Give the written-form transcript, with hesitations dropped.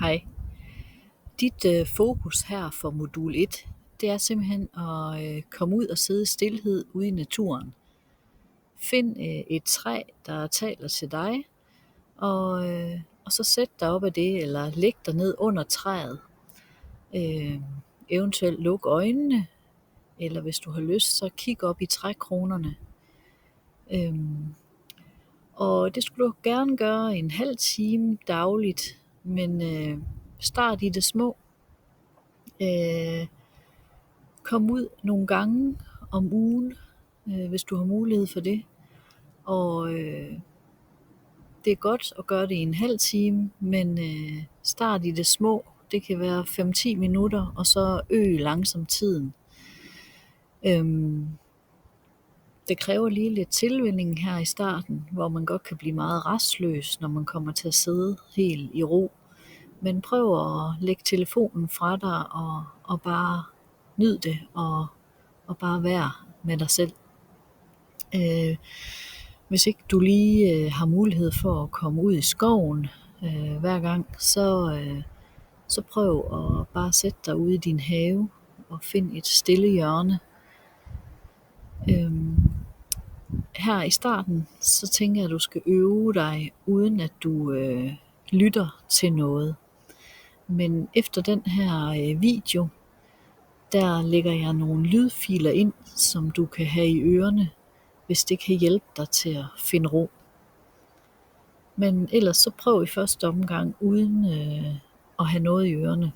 Hej. Dit fokus her for modul 1, det er simpelthen at komme ud og sidde i stilhed ude i naturen. Find et træ, der taler til dig, og så sæt dig op ad det, eller læg dig ned under træet. Eventuelt luk øjnene, eller hvis du har lyst, så kig op i trækronerne. Og det skulle du gerne gøre en halv time dagligt, men start i det små. Kom ud nogle gange om ugen, hvis du har mulighed for det. Og det er godt at gøre det i en halv time, men start i det små. Det kan være 5-10 minutter, og så øg langsomt tiden. Det kræver lige lidt tilvænning her i starten, hvor man godt kan blive meget rastløs, når man kommer til at sidde helt i ro. Men prøv at lægge telefonen fra dig og bare nyd det og bare være med dig selv. Hvis ikke du lige har mulighed for at komme ud i skoven hver gang, så prøv at bare sætte dig ude i din have og find et stille hjørne. Her i starten, så tænker jeg, at du skal øve dig, uden at du lytter til noget. Men efter den her video, der lægger jeg nogle lydfiler ind, som du kan have i ørerne, hvis det kan hjælpe dig til at finde ro. Men ellers så prøv i første omgang uden at have noget i ørerne.